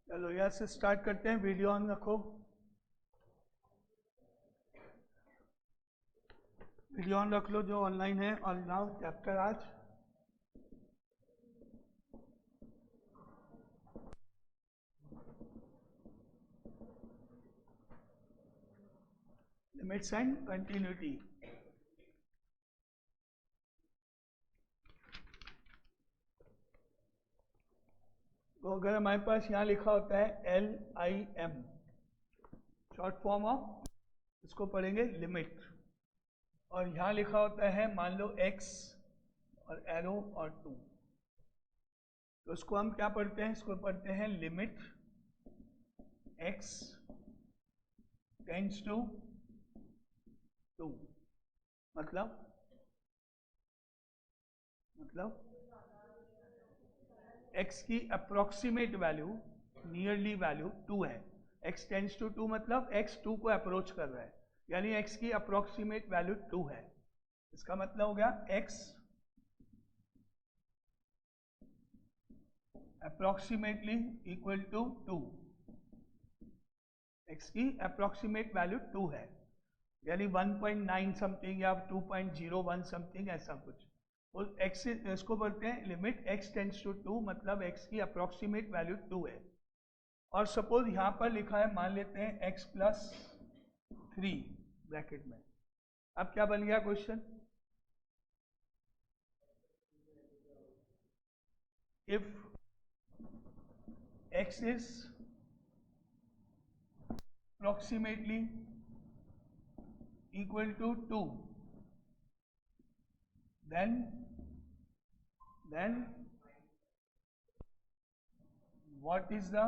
चलो यहाँ से स्टार्ट करते हैं। वीडियो ऑन रखो। वीडियो ऑन रख लो जो ऑनलाइन है। और नाउ चैप्टर आज लिमिट्स एंड कंटिन्यूटी। तो अगर हमारे पास यहाँ लिखा होता है LIM, शॉर्ट फॉर्म ऑफ, इसको पढ़ेंगे लिमिट। और यहाँ लिखा होता है मान लो x और एरो और 2, तो इसको हम क्या पढ़ते हैं? इसको पढ़ते हैं लिमिट x टेंड्स टू 2। मतलब x की अप्रोक्सीमेट वैल्यू, नियरली वैल्यू 2 है। x टेंड्स टू 2 मतलब x 2 को अप्रोच कर रहा है, यानी x की अप्रोक्सीमेट वैल्यू 2 है। इसका मतलब हो गया x approximately equal to 2। x की अप्रोक्सीमेट वैल्यू 2 है, यानी 1.9 समथिंग या 2.01 समथिंग, ऐसा कुछ। और x इसको बोलते हैं लिमिट x टेंड्स टू 2, मतलब x की अप्रोक्सीमेट वैल्यू 2 है। और सपोज यहाँ पर लिखा है, मान लेते हैं x प्लस 3 ब्रैकेट में। अब क्या बन गया question? If x is approximately equal to 2, then what is the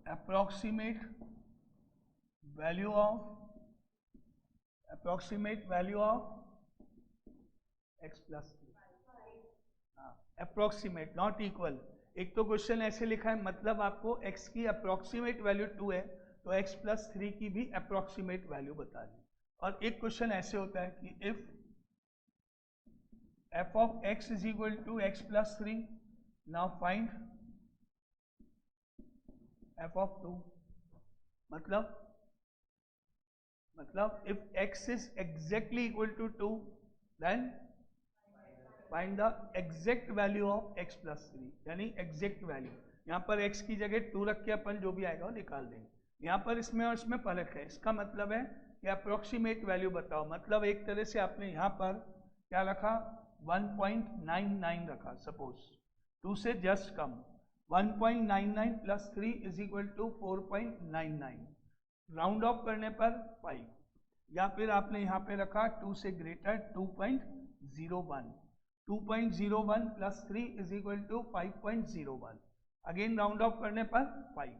approximate value of x plus 3? Approximate, not equal. एक तो क्वेश्चन ऐसे लिखा है, मतलब आपको x की अप्रोक्सीमेट वैल्यू 2 है, तो x प्लस 3 की भी अप्रोक्सीमेट वैल्यू बता दी। और एक क्वेश्चन ऐसे होता है कि if f of x is equal to x plus 3, now find f of 2। मतलब if x is exactly equal to 2, then find the exact value of x plus 3, यानी exact value। यहाँ पर x की जगह 2 रख के अपन जो भी आएगा वो निकाल देंगे। यहाँ पर इसमें और इसमें फर्क है। इसका मतलब है कि अप्रोक्सीमेट वैल्यू बताओ, मतलब एक तरह से आपने यहाँ पर क्या रखा? 1.99 रखा, सपोज 2 से जस्ट कम। 1.99 plus 3 is equal to 4.99, round off करने पर 5। या फिर आपने यहाँ पे रखा 2 से greater 2.01, 2.01 plus 3 is equal to 5.01, again round off करने पर 5।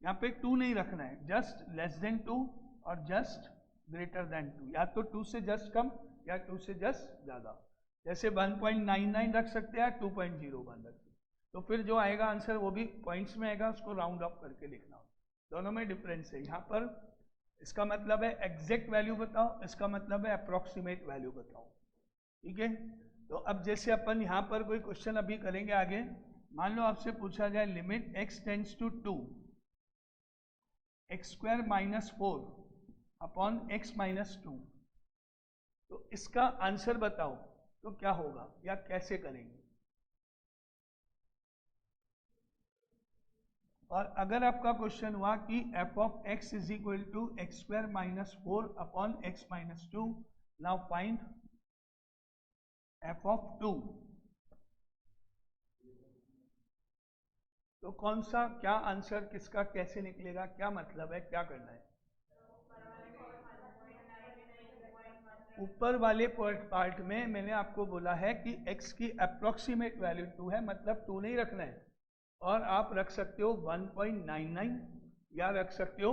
यहाँ पे 2 नहीं रखना है, जस्ट लेस देन 2 और जस्ट ग्रेटर देन 2, या तो 2 से जस्ट कम या 2 से जस्ट ज़्यादा। जैसे 1.99 रख सकते हैं, 2.01 रख सकते हैं। तो फिर जो आएगा आंसर वो भी पॉइंट्स में आएगा, उसको राउंड ऑफ करके लिखना होगा। दोनों में डिफरेंस है। यहाँ पर इसका मतलब है एग्जैक्ट वैल्यू बताओ, इसका मतलब है अप्रोक्सीमेट वैल्यू बताओ। ठीक है, तो अब जैसे अपन यहाँ पर कोई क्वेश्चन अभी करेंगे आगे। मान लो आपसे पूछा जाए limit x tends to 2 x square minus 4 upon x minus 2, तो इसका आंसर बताओ, तो क्या होगा या कैसे करेंगे? और अगर आपका क्वेश्चन हुआ कि f of x is equal to x square minus 4 upon x minus 2, now find f of 2, तो कौन सा, क्या आंसर किसका कैसे निकलेगा, क्या मतलब है, क्या करना है? ऊपर वाले पार्ट में मैंने आपको बोला है कि x की अप्रोक्सीमेट वैल्यू 2 है, मतलब 2 नहीं रखना है। और आप रख सकते हो 1.99 या रख सकते हो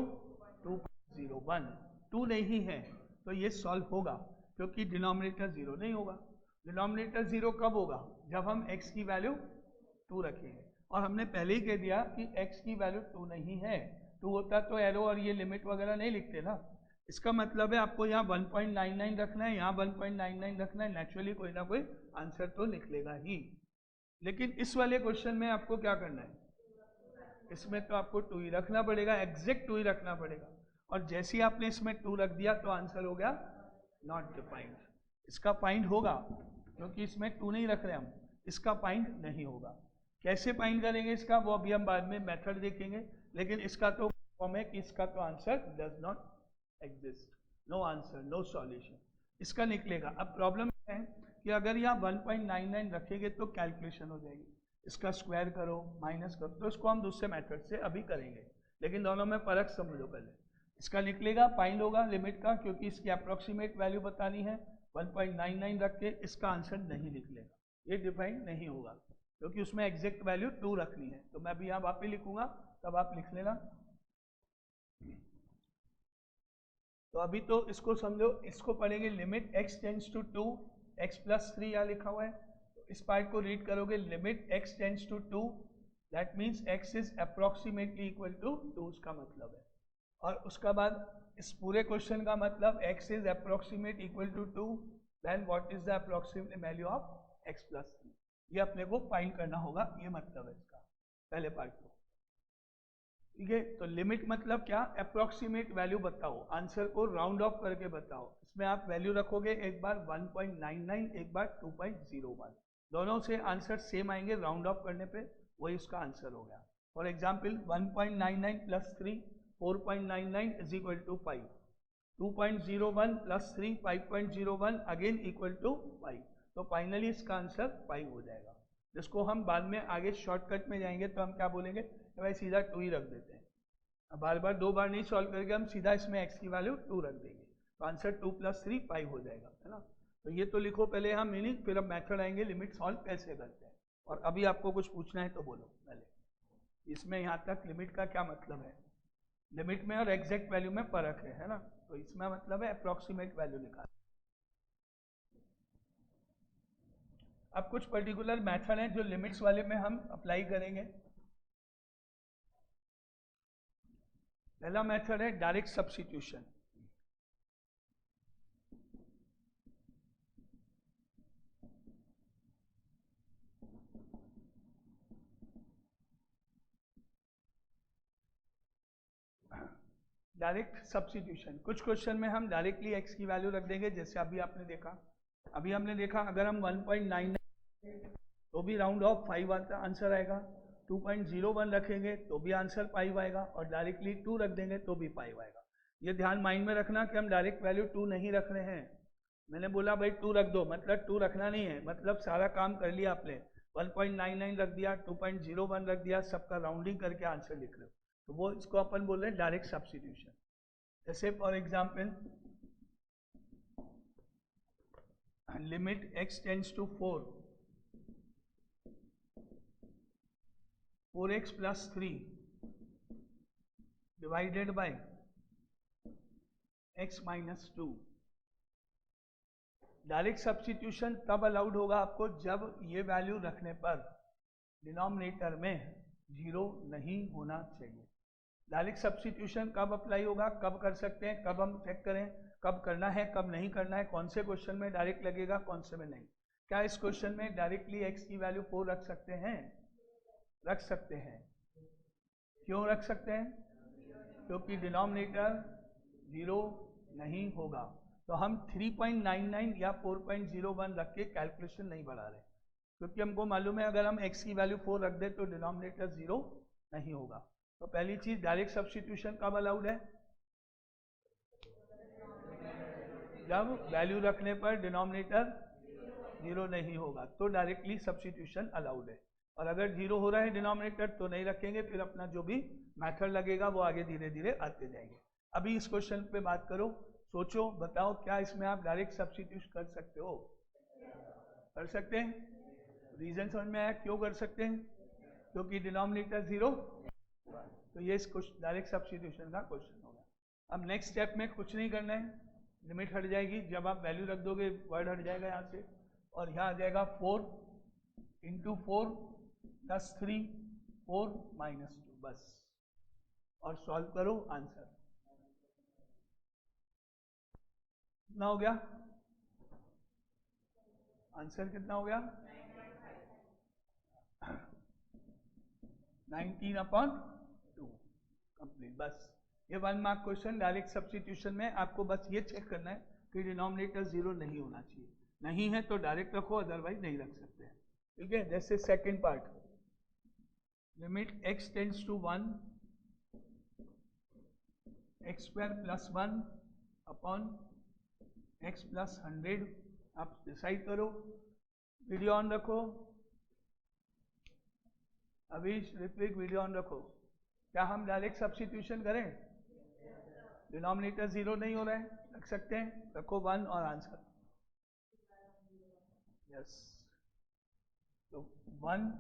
2.01। 2 नहीं है तो ये सॉल्व होगा, क्योंकि डिनोमिनेटर 0 नहीं होगा। डिनोमिनेटर 0 कब होगा? जब हम x की वैल्यू 2 रखेंगे। और हमने पहले ही कह दिया कि x की वैल्यू 2 नहीं है। 2 होता तो एरो और ये लिमिट वगैरह नहीं लिखते ना। इसका मतलब है आपको यहाँ 1.99 रखना है, यहाँ 1.99 रखना है, नेचुरली कोई ना कोई आंसर तो निकलेगा ही। लेकिन इस वाले क्वेश्चन में आपको क्या करना है? इसमें तो आपको 2 ही रखना पड़ेगा, एग्जैक्ट 2 ही रखना पड़ेगा। और जैसे ही आपने इसमें 2 रख दिया तो आंसर हो गया नॉट डिफाइंड। इसका फाइंड होगा क्योंकि इसमें 2 नहीं रख रहे हम, इसका फाइंड नहीं होगा। कैसे फाइंड करेंगे इसका, वो अभी हम बाद में मेथड देखेंगे, लेकिन इसका तो फॉर्म है कि इसका तो answer does not exist, no answer, no solution, इसका निकलेगा। अब प्रॉब्लम है कि अगर यहाँ 1.99 रखेंगे तो कैलकुलेशन हो जाएगी, इसका स्क्वायर करो माइनस करो, तो इसको हम दूसरे मेथड से अभी करेंगे, लेकिन दोनों में फर्क समझो पहले। इसका निकलेगा, फाइंड होगा लिमिट का, क्योंकि इसकी अप्रोक्सीमेट वैल्यू बतानी है, 1.99 रख के इसका आंसर नहीं निकलेगा, ये डिफाइन नहीं होगा, क्योंकि उसमें एग्जैक्ट वैल्यू 2 रखनी है। तो मैं अभी यहाँ वापस लिखूंगा, तब आप लिख लेना। तो अभी तो इसको समझो, इसको पढ़ेंगे limit x tends to 2 x plus 3 यहाँ लिखा हुआ है, तो इस पार्ट को रीड करोगे, limit x tends to 2, that means x is approximately equal to 2, उसका मतलब है। और उसका बाद इस पूरे क्वेश्चन का मतलब x is approximate equal to 2, then what is the approximate value of x plus 3, ये अपने को फाइंड करना होगा, ये मतलब है इसका पहले पार्ट को। ठीक है, तो लिमिट मतलब क्या, अप्रोक्सीमेट वैल्यू बताओ, आंसर को राउंड ऑफ करके बताओ। इसमें आप वैल्यू रखोगे, एक बार 1.99, एक बार 2.01, दोनों से आंसर सेम आएंगे, राउंड ऑफ करने पे वही उसका आंसर हो गया। For example 1.99 plus 3 4.99 is equal to 5, 2.01 plus 3 5.01 again equal to 5, तो फाइनली इसका आंसर 5 हो जाएगा, जिसको हम बाद में आगे शॉर्टकट में जाएंगे तो हम क्या बोलेंगे, भाई सीधा 2 ही रख देते हैं, अब बार बार 2 बार नहीं सॉल्व करके हम सीधा इसमें x की वैल्यू 2 रख देंगे, तो आंसर 2 प्लस 3 5 हो जाएगा, है ना। तो ये तो लिखो पहले यहाँ मीनिंग, फिर अब मेथड आएंगे लिमिट सॉल्व कैसे करते हैं। और अभी आपको कुछ पूछना है तो बोलो पहले, इसमें यहाँ तक लिमिट का क्या मतलब है, लिमिट में और एग्जैक्ट वैल्यू में फर्क है ना, तो इसमें मतलब है अप्रोक्सीमेट वैल्यू निकाल। अब कुछ पर्टिकुलर मेथड हैं जो लिमिट्स वाले में हम अप्लाई करेंगे। पहला मेथड है डायरेक्ट सब्स्टिट्यूशन। डायरेक्ट सब्स्टिट्यूशन, कुछ क्वेश्चन में हम डायरेक्टली x की वैल्यू रख देंगे, जैसे अभी आपने देखा, अभी हमने देखा अगर हम 1.99 तो भी राउंड ऑफ 5 आता आंसर आएगा, 2.01 रखेंगे तो भी आंसर 5 आएगा, और डायरेक्टली 2 रख देंगे तो भी 5 आएगा। ये ध्यान माइंड में रखना कि हम डायरेक्ट वैल्यू 2 नहीं रख रहे हैं। मैंने बोला भाई 2 रख दो, मतलब 2 रखना नहीं है, मतलब सारा काम कर लिया आपने, 1.99 रख दिया, 2.01 रख दिया, सबका राउंडिंग करके आंसर लिख रहे हो, तो वो इसको अपन बोल रहे हैं डायरेक्ट सब्स्टिट्यूशन। जैसे for example limit x tends to 4x plus 3 divided by x minus 2। Direct substitution तब अलाउड होगा आपको जब ये वैल्यू रखने पर डिनोमिनेटर में 0 नहीं होना चाहिए। डायरेक्ट सब्स्टिट्यूशन कब अप्लाई होगा, कब कर सकते हैं, कब हम चेक करें कब करना है कब नहीं करना है, कौन से क्वेश्चन में डायरेक्ट लगेगा कौन से में नहीं। क्या इस क्वेश्चन में डायरेक्टली x की वैल्यू 4 रख सकते हैं, रख सकते हैं। क्यों रख सकते हैं, क्योंकि डिनोमिनेटर 0 नहीं होगा, तो हम 3.99 या 4.01 रख के कैलकुलेशन नहीं बढ़ा रहे, क्योंकि हमको मालूम है अगर हम x की वैल्यू 4 रख दे तो डिनोमिनेटर 0 नहीं होगा। तो पहली चीज डायरेक्ट सब्स्टिट्यूशन कब अलाउड है, जब वैल्यू रखने पर डिनोमिनेटर 0 नहीं होगा तो डायरेक्टली सब्स्टिट्यूशन अलाउड है, और अगर 0 हो रहा है डिनोमिनेटर तो नहीं रखेंगे, फिर अपना जो भी मेथड लगेगा वो आगे धीरे धीरे आते जाएंगे। अभी इस क्वेश्चन पे बात करो, सोचो बताओ क्या इसमें आप डायरेक्ट सब्स्टिट्यूट कर सकते हो, कर सकते हैं। रीजन समझ में आया क्यों कर सकते हैं, क्योंकि डिनोमिनेटर 0, तो ये इस डायरेक्ट सब्स्टिट्यूशन का क्वेश्चन होगा। अब नेक्स्ट स्टेप में कुछ नहीं करना है, लिमिट हट जाएगी, जब आप वैल्यू रख दोगे वर्ड हट जाएगा यहाँ से, और यहाँ आ जाएगा 4 इंटू 4 प्लस 3 4 माइनस 2, बस, और सॉल्व करो आंसर कितना हो गया, आंसर कितना हो गया 19/4 कंप्लीट। बस ये 1 मार्क क्वेश्चन डायरेक्ट सब्स्टिट्यूशन में आपको बस ये चेक करना है कि डिनोमिनेटर 0 नहीं होना चाहिए, नहीं है तो डायरेक्ट रखो, अदरवाइज नहीं रख सकते हैं। ठीक है, जैसे second part, limit x tends to 1 x square plus 1 upon x plus 100। आप डिसाइड करो, वीडियो ऑन रखो, अभी ऋत्विक वीडियो ऑन रखो। क्या हम डायरेक्ट सब्स्टिट्यूशन करें? डिनोमिनेटर 0 नहीं हो रहा है, रख सकते हैं, रखो 1 और आंसर। यस, तो 1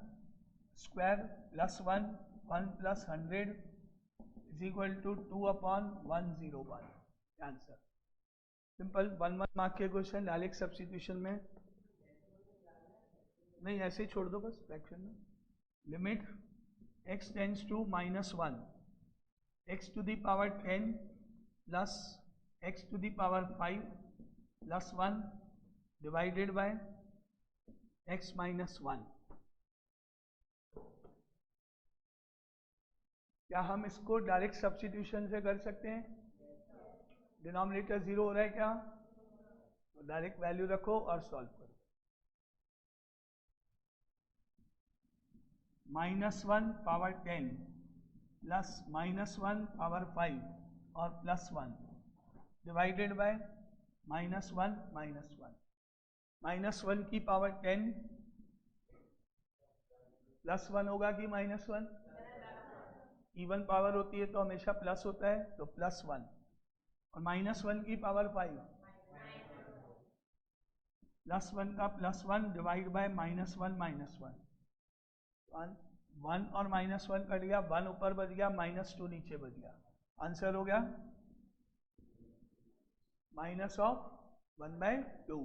square plus 1 1 plus 100 is equal to 2 upon 101 answer. Simple 1 mark के क्वेश्चन डायरेक्ट सब्स्टिट्यूशन में नहीं, ऐसे ही छोड़ दो बस फ्रैक्शन में। Limit x tends to -1 x to the power 10 plus x to the power 5 plus 1 divided by x minus 1। क्या हम इसको डायरेक्ट सब्स्टिट्यूशन से कर सकते हैं? डिनोमिनेटर 0 हो रहा है क्या, तो डायरेक्ट वैल्यू रखो और सॉल्व करो। -1 पावर 10 प्लस -1 पावर 5 और प्लस 1 डिवाइडेड बाय -1 -1 की पावर 10 प्लस 1 होगा कि -1? इवन पावर होती है तो हमेशा प्लस होता है, तो प्लस 1 और -1 की पावर 5 प्लस 1 का प्लस 1 डिवाइड बाय -1 1 और -1 कट गया, 1 ऊपर बच गया, -2 नीचे बच गया। आंसर हो गया -1/2।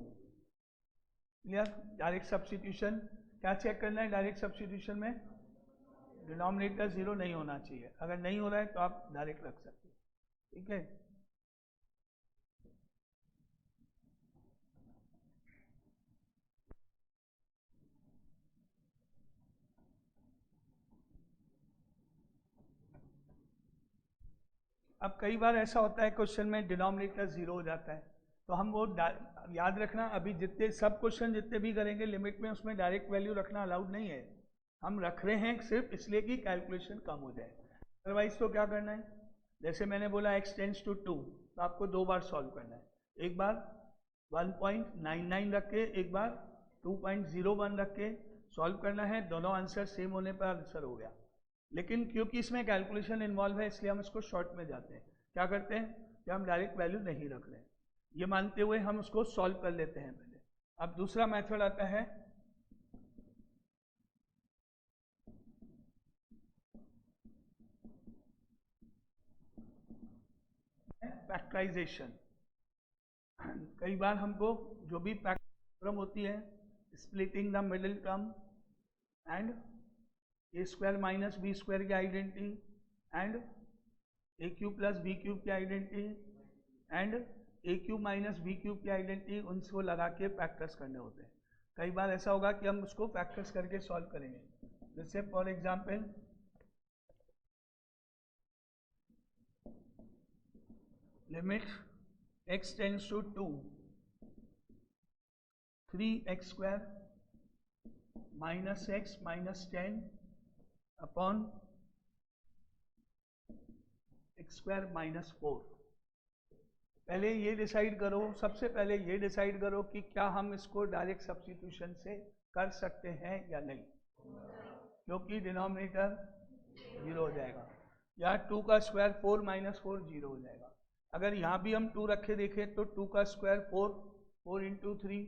क्लियर? डायरेक्ट सब्स्टिट्यूशन क्या चेक करना है? डायरेक्ट सब्स्टिट्यूशन में डिनोमिनेटर 0 नहीं होना चाहिए, अगर नहीं हो रहा है तो आप डायरेक्ट रख सकते हैं। ठीक है, अब कई बार ऐसा होता है क्वेश्चन में डिनोमिनेटर 0 हो जाता है, तो हम वो याद रखना, अभी जितने सब क्वेश्चन जितने भी करेंगे लिमिट में, उसमें डायरेक्ट वैल्यू रखना अलाउड नहीं है। हम रख रहे हैं सिर्फ इसलिए कि कैलकुलेशन कम हो जाए, अदरवाइज तो क्या करना है, जैसे मैंने बोला x टेंड्स टू 2, तो आपको 2 बार सॉल्व करना है। एक बार 1.99 रख के, एक बार 2.01 रख के सॉल्व करना है। दोनों आंसर सेम होने पर आंसर हो गया, लेकिन क्योंकि इसमें कैलकुलेशन इन्वॉल्व है इसलिए हम इसको शॉर्ट में जाते हैं। क्या करते हैं कि हम डायरेक्ट वैल्यू नहीं रख रहे हैं, ये मानते हुए हम उसको सॉल्व कर लेते हैं पहले। अब दूसरा मेथड आता है फैक्टराइजेशन। कई बार हमको जो भी प्रॉब्लम होती है, splitting the middle term and A square minus B square की identity and A cube plus B cube की identity and A cube minus B cube की आइडेंटिटी, उनको लगा के फैक्टर्स करने होते हैं। कई बार ऐसा होगा कि हम उसको फैक्टर्स करके सॉल्व करेंगे। जैसे for example limit x tends to 2 3x square minus x minus 10 upon x square minus 4। पहले ये डिसाइड करो, सबसे पहले ये डिसाइड करो कि क्या हम इसको डायरेक्ट सब्स्टिट्यूशन से कर सकते हैं या नहीं, क्योंकि डिनोमिनेटर 0 हो जाएगा, या 2 का स्क्वायर 4 माइनस 4 0 हो जाएगा। अगर यहाँ भी हम 2 रखे देखें तो 2 का स्क्वायर 4, 4 इंटू 3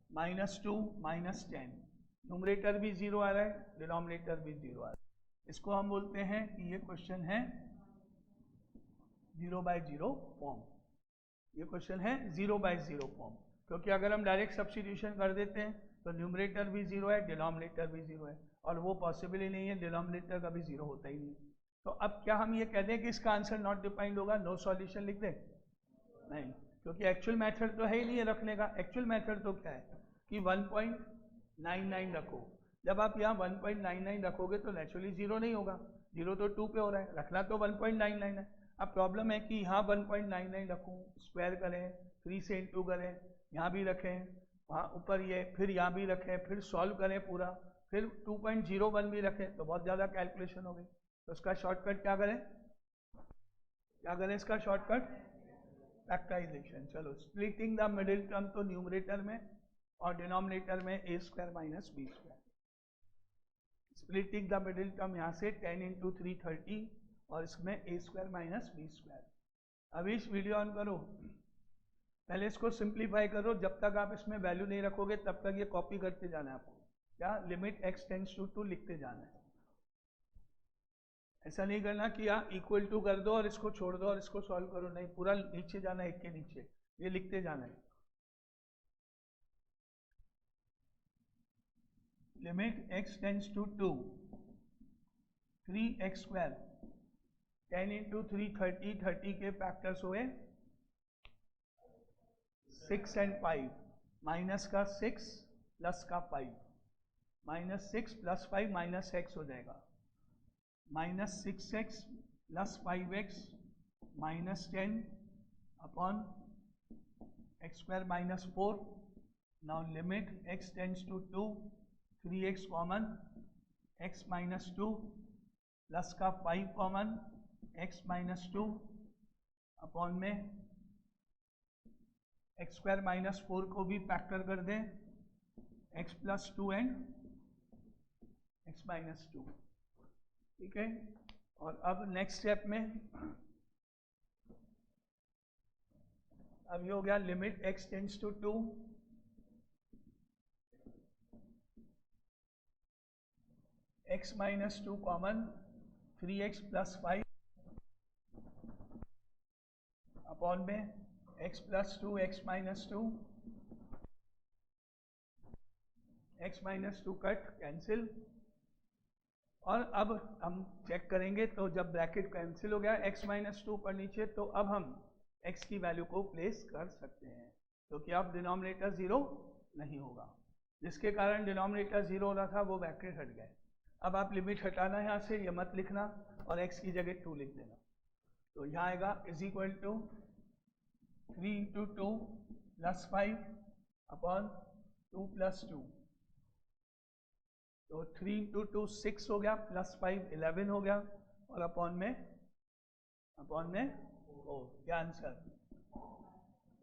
-2 माइनस 10, न्यूमरेटर भी 0 आ रहा है, डिनोमिनेटर भी 0 आ रहा है। इसको हम बोलते हैं कि ये क्वेश्चन है 0/0 फॉर्म। ये क्वेश्चन है 0/0 फॉर्म, क्योंकि अगर हम डायरेक्ट सब्स्टिट्यूशन कर देते हैं तो न्यूमरेटर भी 0 है, डिनोमिनेटर भी 0 है, और वो पॉसिबल ही नहीं है, डिनोमिनेटर कभी 0 होता ही नहीं। तो अब क्या हम ये कह दें कि इसका आंसर नॉट डिफाइंड होगा, नो सॉल्यूशन लिख दें? नहीं, क्योंकि एक्चुअल मेथड तो है ही नहीं है रखने का। एक्चुअल मेथड तो क्या है कि 1.99 रखो, जब आप यहाँ 1.99 रखोगे तो नेचुरली 0 नहीं होगा, 0 तो 2 पे हो रहा है, रखना तो 1.99 है। अब प्रॉब्लम है कि यहाँ 1.99 रखूँ, स्क्वायर करें, 3 से इंटू करें, यहाँ भी रखें, वहाँ ऊपर ये, फिर यहाँ भी रखें, फिर सॉल्व करें पूरा, फिर 2.01 भी रखें, तो बहुत ज़्यादा कैलकुलेशन हो गई। तो इसका शॉर्टकट क्या करें, क्या करें इसका शॉर्टकट, फैक्टराइजेशन। चलो, स्प्लिटिंग द मिडिल टर्म तो न्यूमरेटर में और डिनोमिनेटर में a square minus B square. Splitting the middle term यहाँ से 10 इंटू 3 30 और इसमें a square minus B square. अब इस वीडियो ऑन करो, पहले इसको सिंप्लीफाई करो, जब तक आप इसमें वैल्यू नहीं रखोगे तब तक ये कॉपी करते जाना है आपको। क्या, लिमिट x टेंड्स टू 2 लिखते जाना है। ऐसा नहीं करना कि यहाँ इक्वल टू कर दो और इसको छोड़ दो और इसको सॉल्व करो, नहीं, पूरा नीचे जाना है, एक के नीचे ये लिखते जाना है। Limit x tends to 2, 3x square 10 into 3 30, 30 के फैक्टर्स हुए 6 and 5, माइनस का 6 प्लस का 5, माइनस 6 प्लस 5 माइनस x हो जाएगा, minus 6x plus 5x minus 10 upon x square minus 4। Now limit x tends to 2, 3x common, x minus 2 plus का 5 common, x minus 2 upon में x square minus 4 को भी factor कर दें, x plus 2 and x minus 2। ठीक है, और अब नेक्स्ट स्टेप में अब ये हो गया limit x tends to 2, x minus 2 common, 3x plus 5 upon में x plus 2 x minus 2, x minus 2 cut cancel. और अब हम चेक करेंगे, तो जब ब्रैकेट कैंसिल हो गया x माइनस 2 पर नीचे, तो अब हम x की वैल्यू को प्लेस कर सकते हैं, क्योंकि अब डिनोमिनेटर 0 नहीं होगा, जिसके कारण डिनोमिनेटर 0 हो रहा था वो ब्रैकेट हट गए। अब आप लिमिट हटाना यहाँ से, ये मत लिखना और x की जगह 2 लिख देना। तो यहाँ आएगा is equal to 3 into 2 plus 5 upon 2 plus 2, तो 3 इंटू 2 6 हो गया, प्लस 5 11 हो गया, और अपॉन में 4, क्या आंसर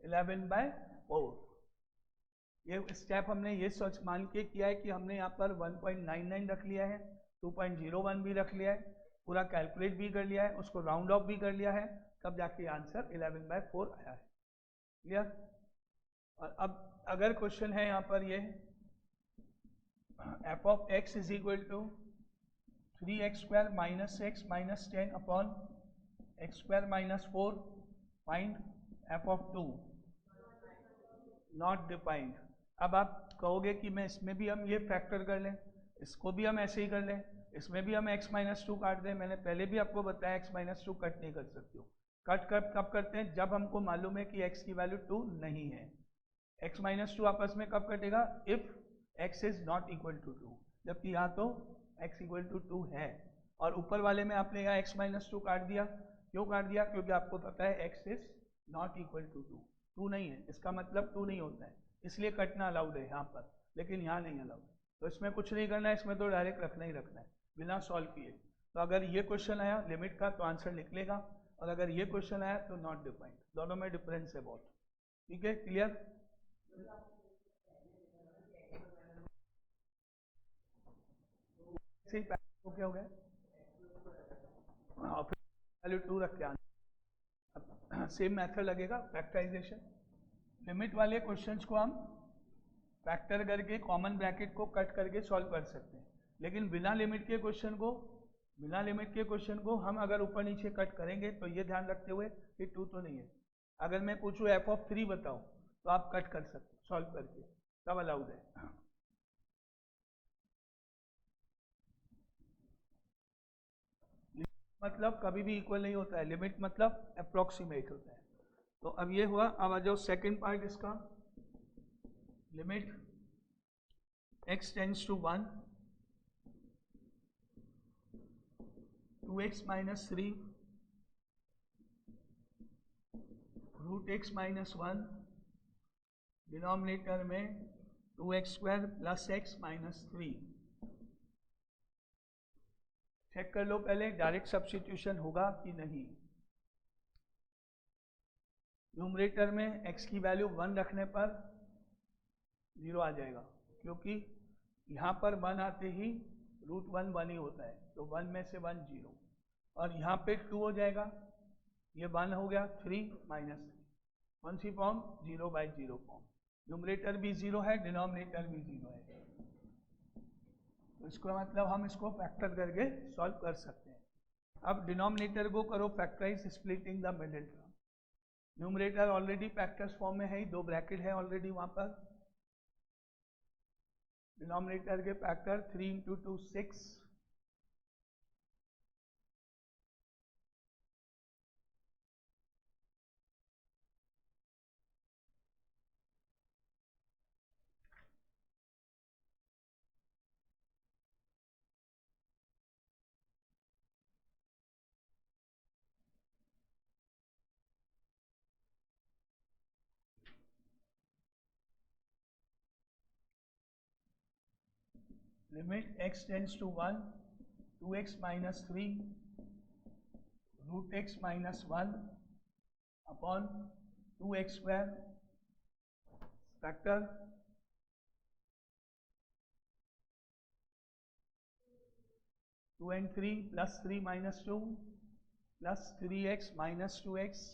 11/4। ये स्टेप हमने ये सोच मान के किया है कि हमने यहाँ पर 1.99 रख लिया है, 2.01 भी रख लिया है, पूरा कैलकुलेट भी कर लिया है, उसको राउंड ऑफ भी कर लिया है, तब जाके आंसर 11/4 आया है। क्लियर। और अब अगर क्वेश्चन है यहाँ पर ये f of x is equal to 3x square minus x minus 10 upon x square minus 4, find f of 2, not defined. अब आप कहोगे कि मैं इसमें भी हम ये फैक्टर कर लें, इसको भी हम ऐसे ही कर लें, इसमें भी हम x माइनस 2 काट दें। मैंने पहले भी आपको बताया x माइनस 2 कट नहीं कर सकते हो। कट कब करते हैं, जब हमको मालूम है कि x की वैल्यू 2 नहीं है। x माइनस 2 आपस में कब कटेगा, if x is not equal to 2, जबकि यहाँ तो x इक्वल टू 2 है, और ऊपर वाले में आपने यहाँ x माइनस 2 काट दिया। क्यों काट दिया, क्योंकि आपको पता है x is not equal to 2 नहीं है, इसका मतलब 2 नहीं होता है, इसलिए कटना अलाउड है यहाँ पर, लेकिन यहाँ नहीं अलाउड। तो इसमें कुछ नहीं करना है, इसमें तो डायरेक्ट रखना ही रखना है बिना सॉल्व किए। तो अगर ये क्वेश्चन आया लिमिट का तो आंसर लिख लेगा, और अगर ये क्वेश्चन आया तो नॉट डिफाइंड। दोनों में डिफरेंस है बहुत। ठीक है, क्लियर। क्या हो गया, वैल्यू 2 रख के आना। सेम मेथड लगेगा फैक्टराइजेशन। लिमिट वाले क्वेश्चंस को हम फैक्टर करके कॉमन ब्रैकेट को कट करके सॉल्व कर सकते हैं, लेकिन बिना लिमिट के क्वेश्चन को हम अगर ऊपर नीचे कट करेंगे तो ये ध्यान रखते हुए कि 2 तो नहीं है। अगर मैं पूछूं f of 3 बताओ तो आप कट कर सकते सॉल्व करके, तब अलाउड है। मतलब कभी भी इक्वल नहीं होता है, लिमिट मतलब अप्रोक्सीमेट होता है। तो अब ये हुआ। अब आ जाओ सेकेंड पार्ट इसका, limit x tends to 1 2x minus 3 root x minus 1 denominator में 2x square plus x minus 3। Check कर लो पहले डायरेक्ट सब्स्टिट्यूशन होगा कि नहीं। न्यूमरेटर में x की वैल्यू 1 रखने पर 0 आ जाएगा, क्योंकि यहाँ पर 1 आते ही रूट 1 1 ही होता है, तो 1 में से 1 0, और यहाँ पे 2 हो जाएगा, ये 1 हो गया 3 माइनस 3, कौन सी फॉर्म 0/0 फॉर्म। न्यूमरेटर भी 0 है, डिनोमिनेटर भी 0 है, तो इसका मतलब हम इसको फैक्टर करके सॉल्व कर सकते हैं। अब डिनोमिनेटर को करो factorize splitting the middle term. Numerator already factors form में है, 2 ब्रैकेट है ऑलरेडी वहां पर। डिनोमिनेटर के factor 3 into 2 6, limit x tends to 1 2x minus 3 root x minus 1 upon 2x square factor 2 and 3 plus 3 minus 2 plus 3x minus 2x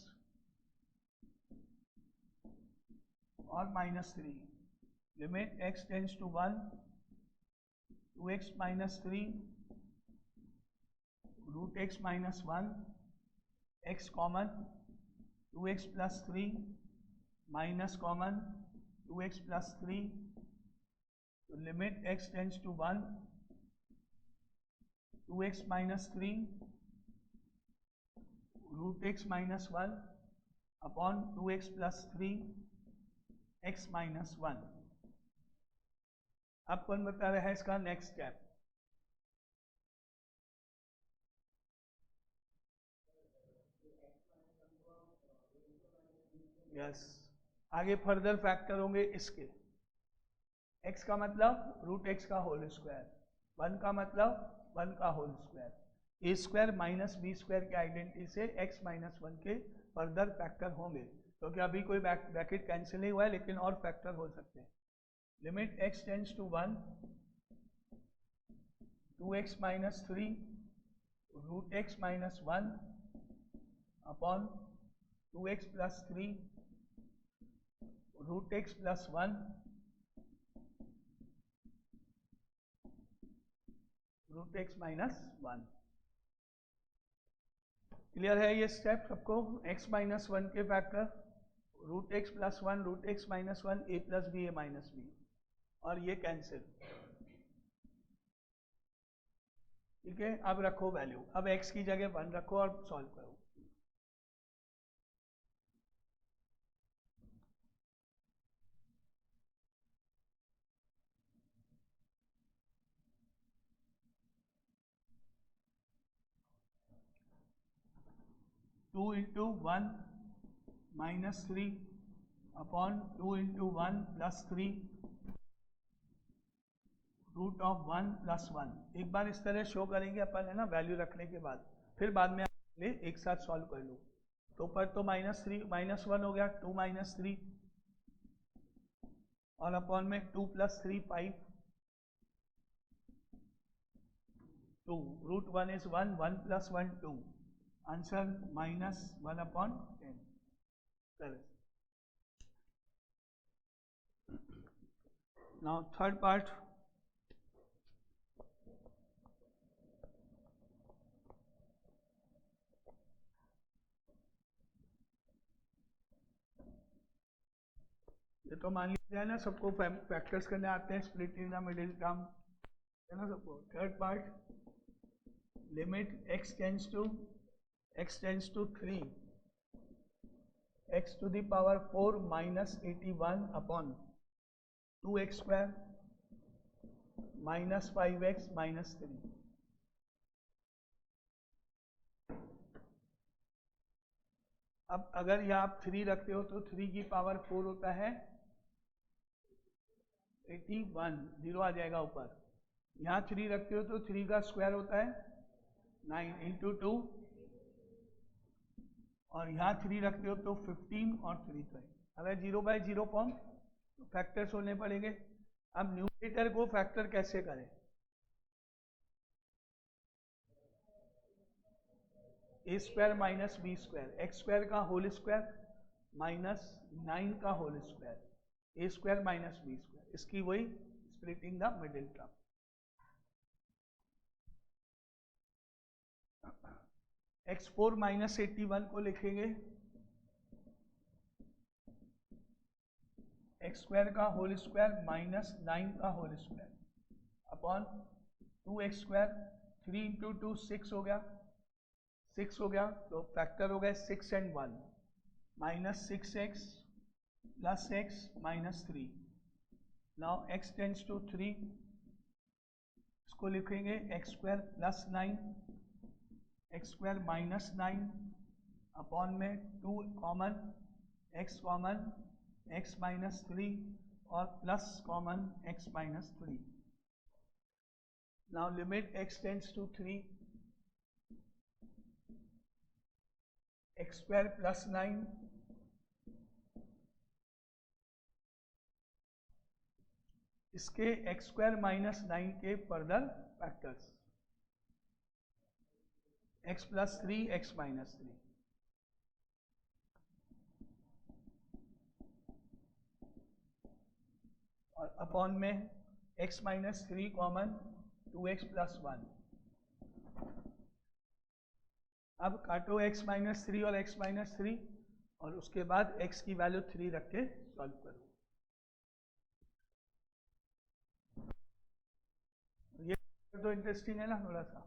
और minus 3। Limit x tends to 1 2x minus 3 root x minus 1 x common 2x plus 3 minus common 2x plus 3, तो limit x tends to 1 2x minus 3 root x minus 1 upon 2x plus 3 x minus 1। अब कौन बता रहा है इसका next step? Yes, आगे further factor होंगे इसके। x का मतलब रूट x का होल स्क्वायर, 1 का मतलब 1 का whole square, a square minus B square के आइडेंटिटी से x माइनस 1 के फर्दर फैक्टर होंगे, क्योंकि अभी कोई ब्रैकेट कैंसिल नहीं हुआ है, लेकिन और फैक्टर हो सकते हैं। Limit x tends to 1 2x minus 3 root x minus 1 upon 2x plus 3 root x plus 1 root x minus 1। Clear है ये स्टेप सबको? x माइनस 1 के factor root x plus 1 root x minus 1 a plus b a minus b, और ये cancel. ठीक है, अब रखो वैल्यू, अब x की जगह 1 रखो और सॉल्व करो। Two into 1 minus 3 upon 2 into 1 plus 3 root of 1 plus 1। एक बार इस तरह शो करेंगे अपन, है ना, वैल्यू रखने के बाद, फिर बाद में एक साथ सॉल्व कर लो। तो पर तो माइनस 1 हो गया, 2 माइनस 3 और अपॉन में 2 plus 3 5 2 root 1 is 1 1 plus 1 2, answer minus 1 upon 10। Now third part, ये तो मान लीजिए है ना, सबको फैक्टर्स करने आते हैं, split in the middle term, है ना सबको। Third part, limit x tends to 3 x to the power 4 minus 81 upon 2x square minus 5x minus 3। अब अगर यहाँ आप 3 रखते हो तो 3 की पावर 4 होता है 81, 0 आ जाएगा ऊपर। यहाँ 3 रखते हो तो 3 का स्क्वायर होता है 9 इंटू 2, और यहाँ 3 रखते हो तो 15 और 3 तो है। अगर 0/0 फॉर्म तो फैक्टर्स होने पड़ेंगे। अब न्यूमरेटर को फैक्टर कैसे करें? A square minus B square, x square का होल स्क्वायर माइनस 9 का whole square, a square minus B square, इसकी वही splitting the middle term. x4 minus 81 को लिखेंगे एक्स स्क्वायर का होल स्क्वायर माइनस 9 का whole square upon 2x square, 3 into 2 6 हो गया, 6 हो गया तो फैक्टर हो गया 6 and 1 minus 6x plus x minus 3। Now x tends to 3, इसको लिखेंगे x square plus 9, x square minus 9 upon में 2 common, x common, x minus 3 और plus common x minus 3। Now limit x tends to 3, x square plus 9 इसके x square minus 9 के further factors x plus 3, x minus 3। और upon में x minus 3 common, 2x plus 1। अब काटो x minus 3 और x minus 3 और उसके बाद x की वैल्यू 3 रख के सॉल्व करो। ये तो इंटरेस्टिंग है ना थोड़ा सा,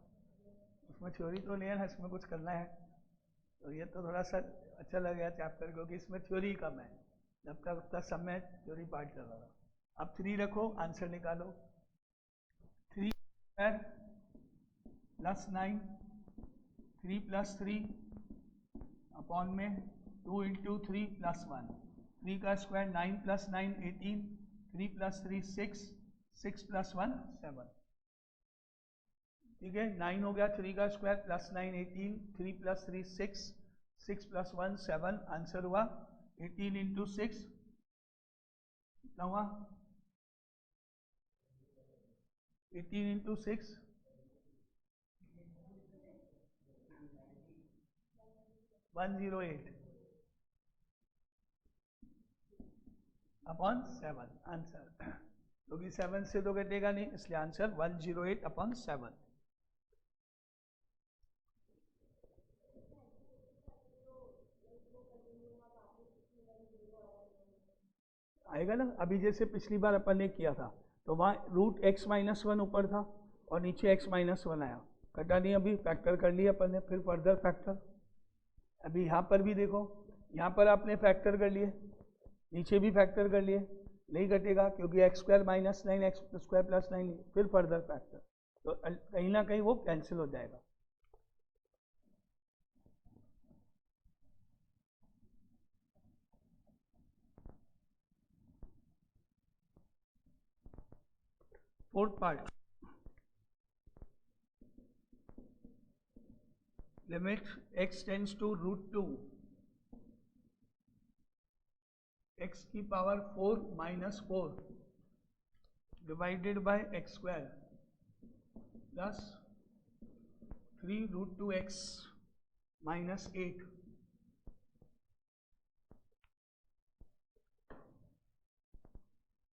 उसमें थ्योरी तो नहीं है ना, इसमें कुछ करना है, तो ये तो थोड़ा सा अच्छा लग गया चैप्टर, क्योंकि इसमें थ्योरी कम है, जब तक उतना सब में थ्योरी पार्ट चल रहा था। अब 3 रखो, आंसर निकालो। 3 स्क्वायर प्लस 9, 3 प्लस 3 अपॉन में 2 इंटू 3 प्लस 1, 3 का स्क्वायर 9 प्लस 9 18, 3 प्लस 3 6, 6 प्लस 1 7। ठीक है, 9 हो गया, 3 का square plus 9 18, 3 plus 3 6, 6 plus 1 7, answer हुआ 18 इंटू 6 कितना हुआ? 18 इंटू 6 108 अपॉन 7 आंसर, क्योंकि 7 से तो घटेगा नहीं, इसलिए आंसर 108 अपॉन 7। आएगा ना, अभी जैसे पिछली बार अपन ने किया था तो वहाँ रूट x माइनस 1 ऊपर था और नीचे x माइनस 1 आया, कटा नहीं, अभी फैक्टर कर लिया अपन ने, फिर फर्दर फैक्टर। अभी यहाँ पर भी देखो, यहाँ पर आपने फैक्टर कर लिए, नीचे भी फैक्टर कर लिए, नहीं घटेगा क्योंकि x square minus 9 x square plus 9, फिर फर्दर फैक्टर, तो कहीं ना कहीं वो कैंसिल हो जाएगा। Fourth part, limit x tends to √2, x की power 4 minus 4 divided by x square plus 3√2x minus 8।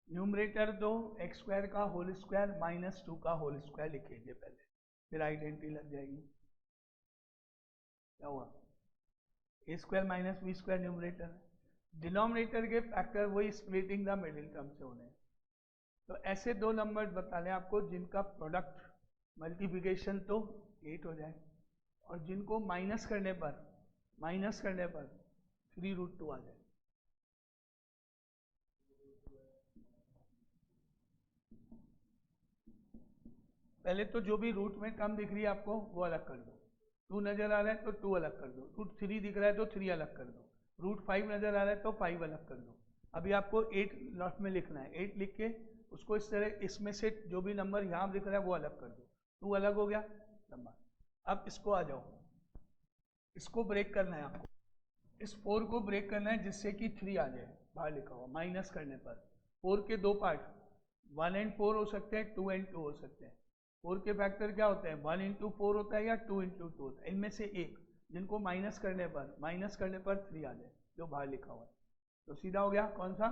Numerator दो एक्स स्क्वायर का होल स्क्वायर माइनस 2 का होल स्क्वायर लिखेंगे पहले, फिर आइडेंटिटी लग जाएगी। क्या हुआ? A square minus B square numerator है, डिनोमिनेटर के फैक्टर वही स्प्लिटिंग द मिडिल टर्म से होने। तो ऐसे दो नंबर्स बताने आपको जिनका प्रोडक्ट मल्टीप्लिकेशन तो 8 हो जाए और जिनको माइनस करने पर 3√2 आ जाए। पहले तो जो भी रूट में टर्म दिख रही है आपको वो अलग कर दो, 2 नजर आ रहा है तो 2 अलग कर दो, √3 दिख रहा है तो 3 अलग कर दो, √5 नजर आ रहा है तो 5 अलग कर दो। अभी आपको 8 लॉट में लिखना है, 8 लिख के उसको इस तरह इसमें से जो भी नंबर यहाँ दिख रहा है वो अलग कर दो, 2 अलग हो गया नंबर। अब इसको आ जाओ, इसको ब्रेक करना है आपको, इस 4 को ब्रेक करना है जिससे कि 3 आ जाए बाहर लिखा हुआ माइनस करने पर। 4 के दो पार्ट 1 and 4 हो सकते हैं, 2 and 2 हो सकते हैं। 4 के फैक्टर क्या होते हैं, 1 into 4 होता है या 2 into 2 होता है, इनमें से एक जिनको माइनस करने पर 3 आ जाए जो बाहर लिखा हुआ है। तो सीधा हो गया कौन सा,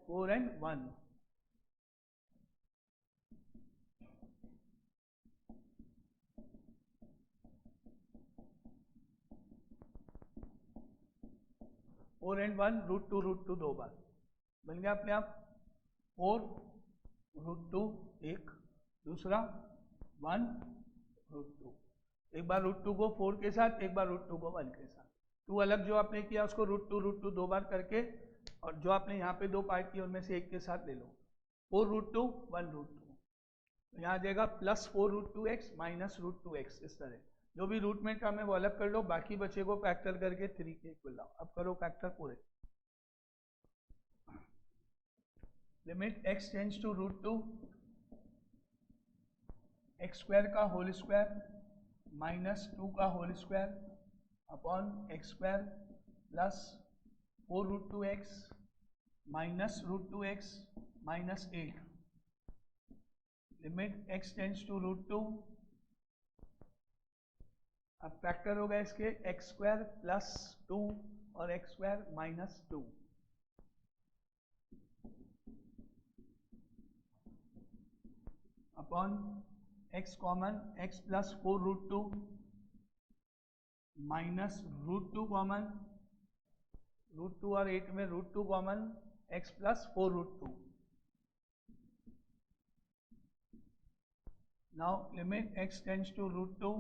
4 and 1। फोर एंड वन √2 दो बार बन गया अपने आप, 4 √2 एक, दूसरा 1 √2, एक बार √2 को 4 के साथ, एक बार √2 को 1 के साथ। 2 अलग जो आपने किया उसको √2 दो बार करके, और जो आपने यहाँ पे दो पार्ट किए उनमें से एक के साथ ले लो, 4 √2 1 √2, यहाँ आ जाएगा +4 √2x माइनस √2x। इस तरह जो भी रूट में टर्म है वो अलग कर लो, बाकी बचे को फैक्टर करके 3 के इक्वल लाओ। अब करो फैक्टर पूरे, limit x tends to √2, x² का होल स्क्वायर माइनस 2 का whole square upon x² plus 4 √2x minus √2x minus 8, limit x tends to √2। अब फैक्टर होगा इसके x² प्लस 2 और x² minus 2 upon x common, x plus 4 √2 minus √2 common, √2 और 8 में √2 common, x plus 4 √2। Now limit x tends to √2,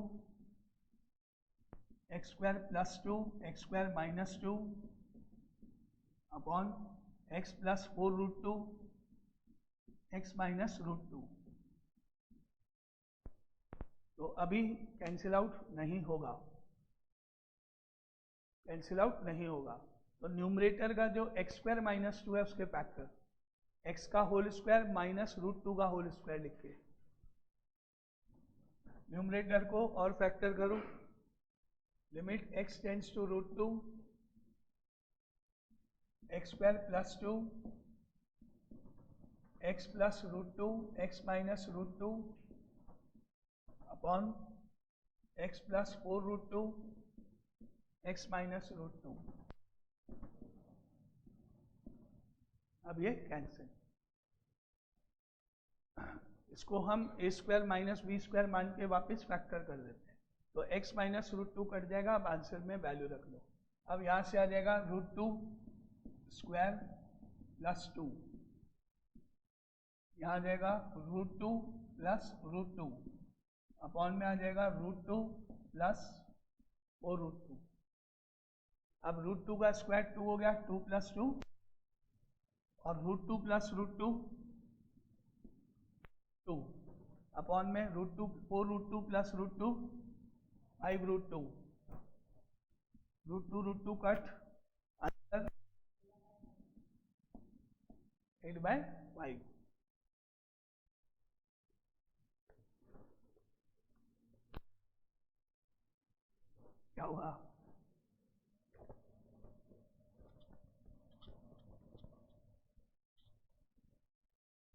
x² plus 2 x² minus 2 upon x plus 4 √2 x minus √2। तो अभी cancel out नहीं होगा, cancel out नहीं होगा। तो न्यूमरेटर का जो x² माइनस 2 है उसके फैक्टर, x का होल स्क्वायर माइनस √2 का होल स्क्वायर लिख के न्यूमरेटर को और फैक्टर करो, limit x tends to √2, x² plus 2 x plus √2 x minus √2 upon x plus 4 √2 x minus √2। अब ये कैंसिल, इसको हम a² माइनस b² मान के वापस फैक्टर कर देते हैं, तो x माइनस √2 कट जाएगा। अब आंसर में वैल्यू रख लो। अब यहाँ से आ जाएगा √2² प्लस 2, यहाँ आ जाएगा √2 प्लस √2 अपॉन में आ जाएगा √2 प्लस 4 √2। अब √2 का स्क्वायर 2 हो गया, 2 प्लस 2 और √2 प्लस √2 2 अपॉन में √2 4 √2 प्लस √2 5 √2, √2 कट, आंसर 8/5। क्या हुआ,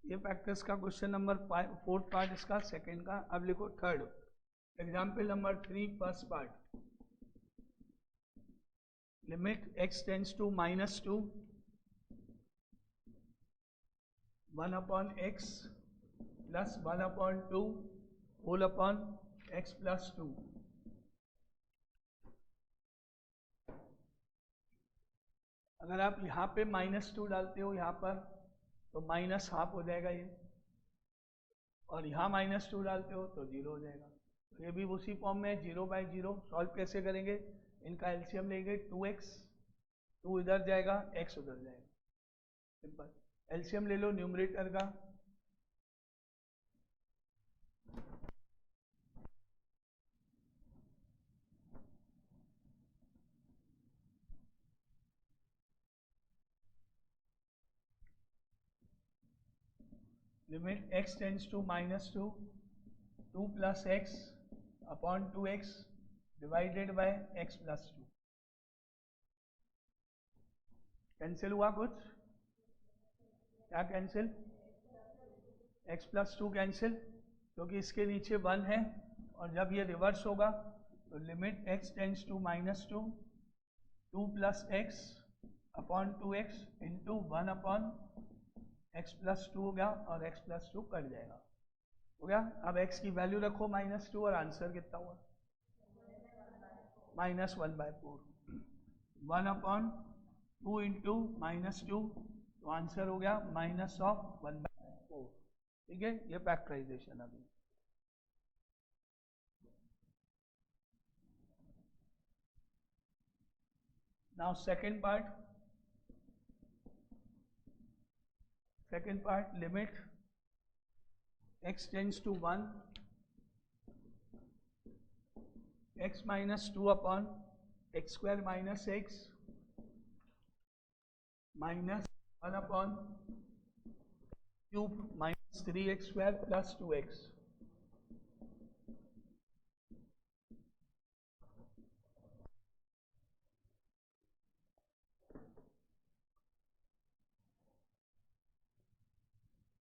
ये फैक्टर्स का क्वेश्चन नंबर 4 पार्ट इसका सेकंड का। अब लिखो third, example number 3 first part, limit x tends to minus 2 1 upon x plus 1 upon 2 whole upon x plus 2। अगर आप यहाँ पे -2 डालते हो यहाँ पर तो -½ हो जाएगा ये, और यहाँ -2 डालते हो तो 0 हो जाएगा। तो ये भी उसी फॉर्म में 0/0। सॉल्व कैसे करेंगे, इनका एलसीएम लेंगे 2x, 2 इधर जाएगा x उधर जाएगा, सिंपल। एलसीएम ले लो न्यूमरेटर का, limit x tends to -2, 2 plus x upon 2x divided by x plus 2। Cancel हुआ कुछ? क्या कैंसिल? x प्लस 2 कैंसिल, क्योंकि इसके नीचे 1 है, और जब ये रिवर्स होगा तो limit x tends to -2, 2 plus x upon 2x into 1 upon x plus 2 हो गया, और x प्लस 2 कट जाएगा। हो गया? अब x की वैल्यू रखो -2, और आंसर कितना हुआ? -1/4। 1 अपॉन 2 इंटू -2, तो आंसर हो गया -1/4। ठीक है, ये फैक्टराइजेशन अभी। Now second part, limit x tends to 1, x minus 2 upon x square minus x minus 1 upon cube minus 3x square plus 2x।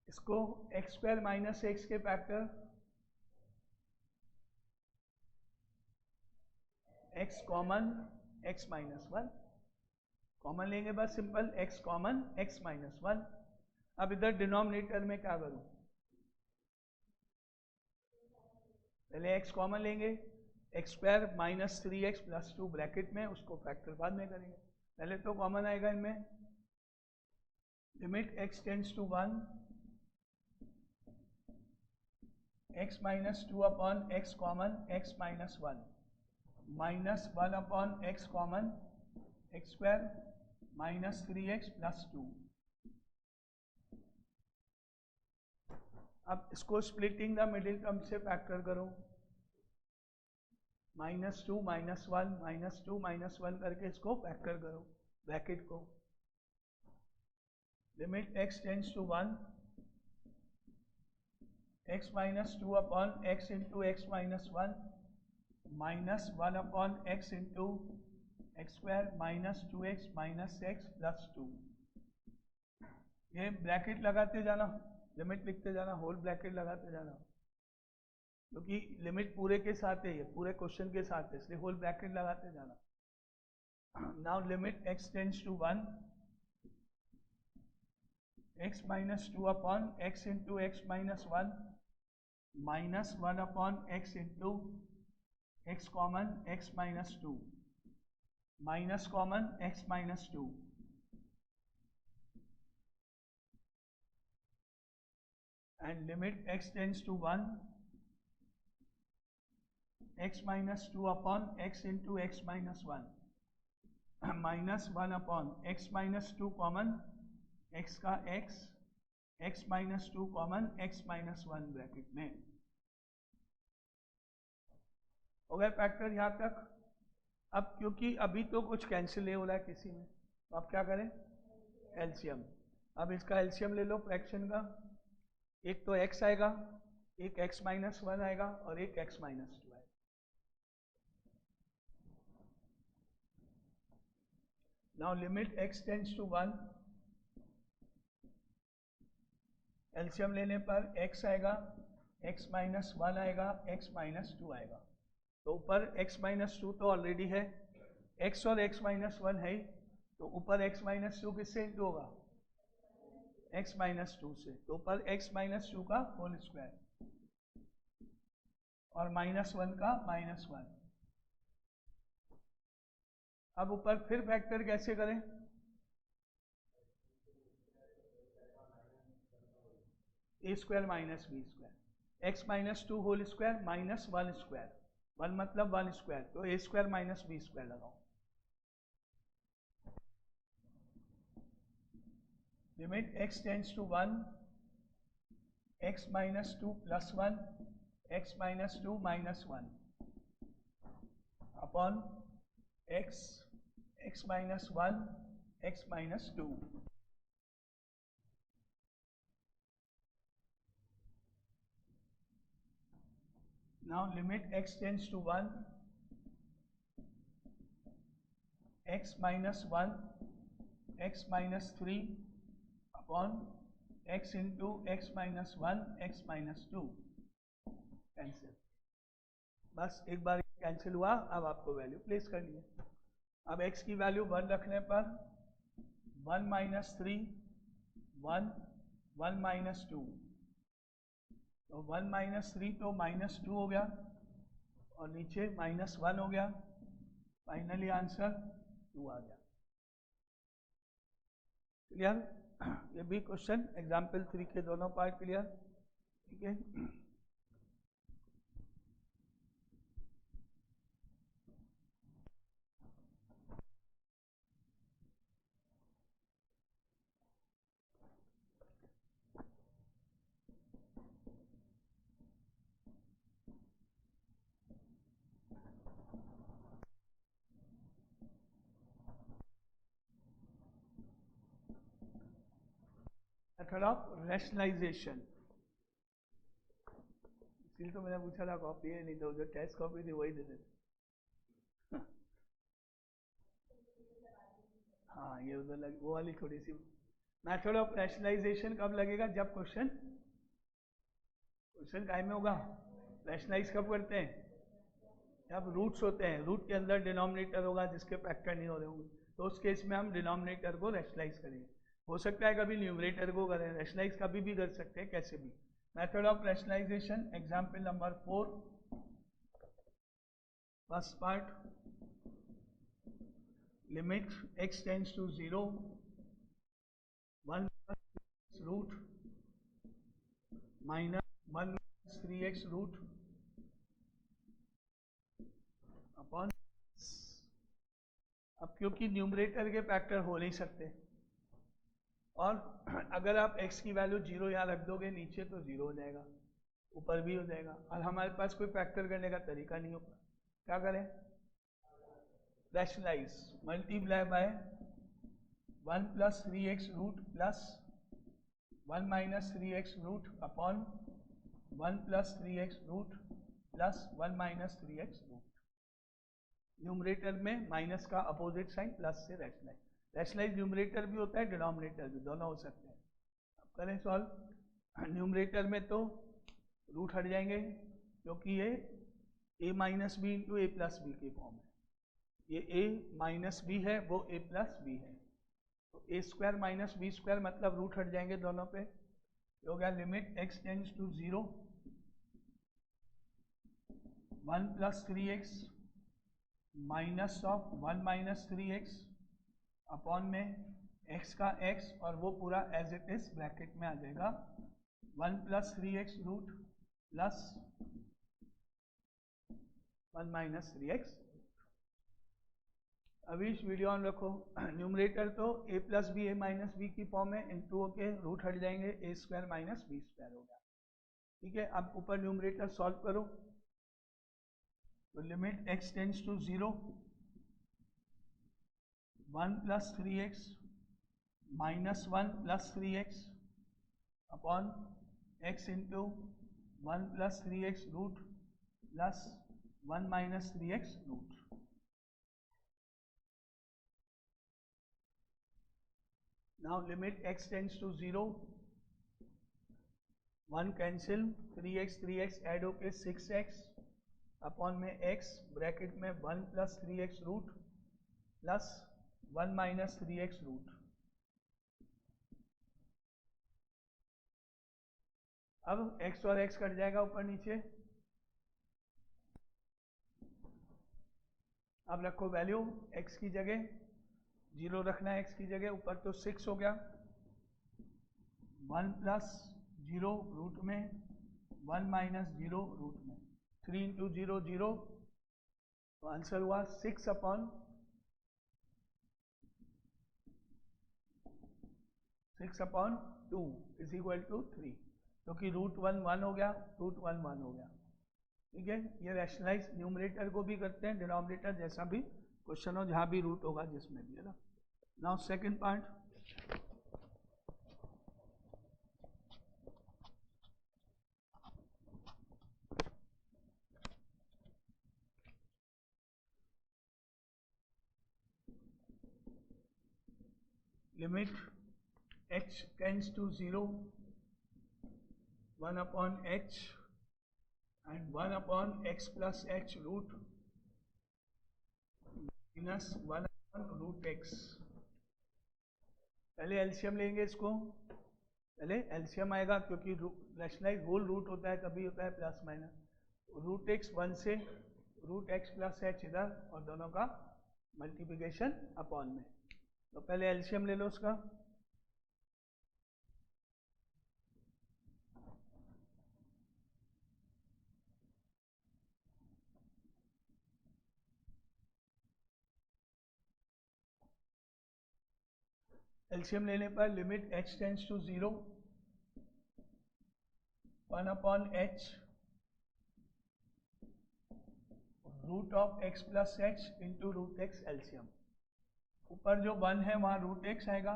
इसको x स्क्वायर माइनस एक्स के factor x common x minus 1 common लेंगे, बस simple x common x minus 1। अब इधर denominator में क्या करूं? पहले x कॉमन लेंगे, x square minus 3x plus 2 bracket में, उसको फैक्टर बाद में करेंगे। पहले तो कॉमन आएगा इनमें, limit x tends to 1, x minus 2 upon x common x minus 1 minus 1 upon x common x square minus 3x plus 2। अब इसको स्प्लिटिंग द मिडिल टर्म से फैक्टर करो, -2 -1 -2 -1 करके इसको फैक्टर करो ब्रैकेट को। Limit x tends to 1, x minus 2 upon x into x minus 1 minus 1 upon x into x square minus 2x minus x plus 2। ये bracket लगाते जाना, लिमिट लिखते जाना, होल ब्रैकेट लगाते जाना, क्योंकि लिमिट पूरे के साथ है, ये पूरे क्वेश्चन के साथ है, इसलिए होल ब्रैकेट लगाते जाना। Now limit x tends to 1, x minus 2 upon x into x minus 1 minus 1 upon x into x common x minus 2 minus common x minus 2 and limit x tends to 1, x minus 2 upon x into x minus 1 minus 1 upon x minus 2 common x का x minus 2 common x minus 1 bracket में। हो गया factor यहाँ तक। अब क्योंकि अभी तो कुछ कैंसिल नहीं हो रहा है किसी में, तो आप क्या करें? एलसीएम। अब इसका एलसीएम ले लो फ्रैक्शन का, एक तो x आएगा, एक x माइनस 1 आएगा, और एक x माइनस 2 आएगा। Now limit x tends to 1, LCM लेने पर x आएगा, x माइनस 1 आएगा, x माइनस 2 आएगा। तो ऊपर x माइनस 2 तो ऑलरेडी है, x और x माइनस 1 है ही, तो ऊपर x माइनस 2 किससे इंटू होगा? x माइनस 2 से। तो ऊपर x माइनस 2 का होल स्क्वायर और माइनस 1 का माइनस 1। अब ऊपर फिर फैक्टर कैसे करें? a square minus B square, x minus 2 whole square minus 1 square, 1 मतलब 1 स्क्वायर, तो a square minus B square लगाओ। Limit x tends to 1, x minus 2 plus 1, x minus 2 minus 1 upon x minus 1, x minus 2। Now limit x tends to 1, x minus 1, x minus 3 upon x into x minus 1, x minus 2 cancel. बस एक बार cancel हुआ, अब आपको value place करनी है। अब x की value 1 रखने पर 1 माइनस 3 1 1 माइनस 2, तो 1 माइनस 3 तो माइनस 2 हो गया और नीचे माइनस 1 हो गया, फाइनली आंसर 2 आ गया। क्लियर? ये भी क्वेश्चन एग्जाम्पल 3 के दोनों पार्ट क्लियर, ठीक है। मेथड ऑफ रैशनलाइजेशन, इसलिए तो मैंने पूछा था कॉपी है, नहीं तो जो टेस्ट कॉपी थी वही दे देते। हाँ ये उधर लगी, वो वाली थोड़ी सी। मेथड ऑफ रैशनलाइजेशन कब लगेगा? जब क्वेश्चन काय में होगा। रैशनलाइज कब करते हैं? जब रूट्स होते हैं, रूट के अंदर डिनोमिनेटर होगा जिसके फैक्टर नहीं हो रहे होंगे, तो उस केस में हम डिनोमिनेटर को रैशनलाइज करेंगे। हो सकता है कभी न्यूमरेटर को करें, रैशनलाइज कभी भी कर सकते हैं, कैसे भी। Method of rationalisation, example number 4, first part, limit x tends to 0 1 plus root minus 1 3x root upon. अब क्योंकि न्यूमरेटर के फैक्टर हो नहीं सकते, और अगर आप x की वैल्यू 0 यहाँ रख दोगे नीचे तो 0 हो जाएगा, ऊपर भी हो जाएगा, और हमारे पास कोई फैक्टर करने का तरीका नहीं होगा। क्या करें? Rationalise, multiply by 1 plus 3x root plus 1 minus 3x root upon 1 plus 3x root plus 1 minus 3x root. Numerator में माइनस का अपोजिट साइन प्लस से रैशनलाइज। रैशनलाइज न्यूमरेटर भी होता है, डिनोमिनेटर भी, दोनों हो सकते हैं। अब करें सॉल्व। न्यूमरेटर में तो रूट हट जाएंगे क्योंकि ये a minus B into A plus B के फॉर्म है। ये a माइनस बी है, वो a प्लस बी है, तो a square minus B square मतलब रूट हट जाएंगे दोनों पे। हो गया limit x tends to 0 1 plus 3x minus of 1 minus 3x upon में x का x, और वो पूरा एज इट इज ब्रैकेट में आ जाएगा 1 plus 3x root plus 1 minus 3x। अभी इस वीडियो ऑन रखो। न्यूमरेटर तो a plus B A minus B की फॉर्म में, इंटू के रूट हट जाएंगे, ए स्क्वायर माइनस बी स्क्वायर हो गया, ठीक है। अब ऊपर न्यूमरेटर सॉल्व करो, तो limit x tends to 0 1 plus 3x minus 1 plus 3x upon x into 1 plus 3x root plus 1 minus 3x root. Now limit x tends to 0 1 cancel 3x add होके 6x upon में x bracket में 1 plus 3x root plus 1 minus 3x root. अब x और x cut जाएगा ऊपर नीचे। अब रखो वैल्यू x की जगह, 0 रखना है x की जगह, ऊपर तो 6 हो गया, 1 प्लस 0 रूट में 1 माइनस 0 रूट में, 3 इंटू 0 0, तो आंसर हुआ 6 अपॉन 2 इज इक्वल टू 3, क्योंकि रूट 1 1 हो गया, रूट 1 1 हो गया, ठीक है। ये रैशनलाइज न्यूमरेटर को भी करते हैं, डिनोमिनेटर जैसा भी क्वेश्चन हो, जहाँ भी रूट होगा जिसमें भी, है ना। Now second part, limit h tends to 0, 1 upon h and 1 upon x plus h root minus 1 upon root x। पहले एलसीएम लेंगे इसको, पहले एलसीएम आएगा क्योंकि रैशनलाइज होल रूट होता है, कभी होता है प्लस माइनस। रूट एक्स 1 से रूट एक्स प्लस एच इधर और दोनों का मल्टीप्लिकेशन अपॉन में। तो पहले एलसीएम ले लो उसका। एलसीएम लेने पर limit h tends to 0, 1 upon h root of x plus H into root X LCM. ऊपर जो 1 है वहाँ रूट एक्स आएगा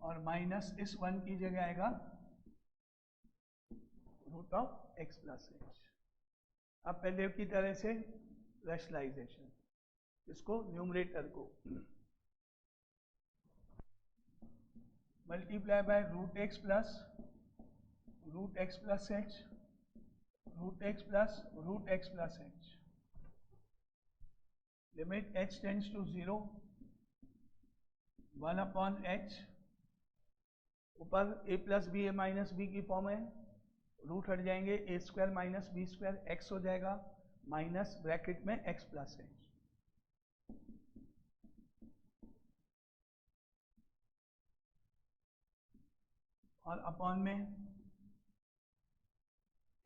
और माइनस इस 1 की जगह आएगा root of x plus h. अब पहले की तरह से रैशनलाइजेशन, इसको न्यूमरेटर को multiply by root x plus H root x plus root x plus h. Limit h tends to 0, 1 upon h, ऊपर a plus B A minus B की form है, रूट हट जाएंगे, ए square minus B square x हो जाएगा, minus bracket में x plus h. और upon में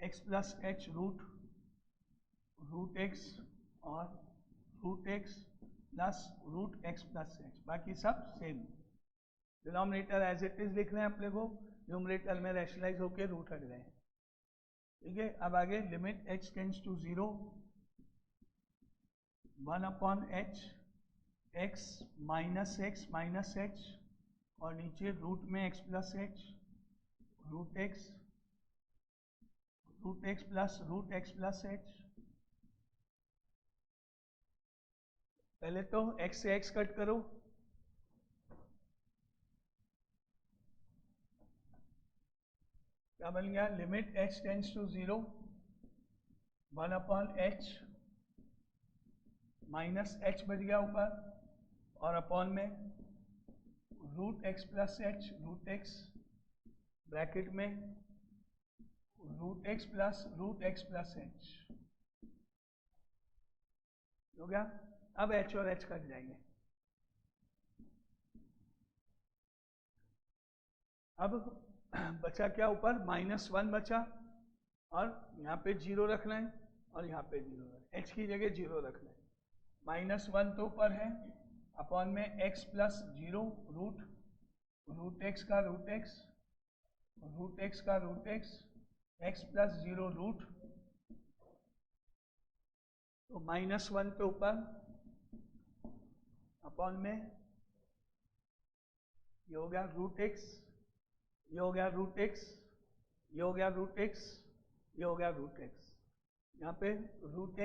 x plus H root X और root x plus root x plus H, बाकी सब same. Denominator as it is लिख रहे हैं अपने को, न्यूमरेटर में रैशनलाइज होकर रूट हट गए। ठीक है, अब आगे limit h tends to 0, 1 upon h x minus h और नीचे रूट में x plus H root x plus root x plus H. पहले तो x से x कट करो, क्या बन गया? Limit h tends to 0, 1 upon h minus h बच गया ऊपर और अपॉन में root x plus H root X bracket में रूट एक्स प्लस एच हो गया। अब h और h कट जाएंगे। अब बचा क्या? ऊपर -1 बचा और यहाँ पे 0 रखना है और यहाँ पे 0 रखना है, h की जगह 0 रखना है। -1 तो ऊपर है, अपॉन में x प्लस 0 रूट एक्स का root X x plus 0 root, तो -1 पे ऊपर अपॉन में ये हो गया रूट एक्स, ये हो गया रूट एक्स, ये हो गया रूट एक्स, ये हो गया रूट एक्स। यहाँ पे रूट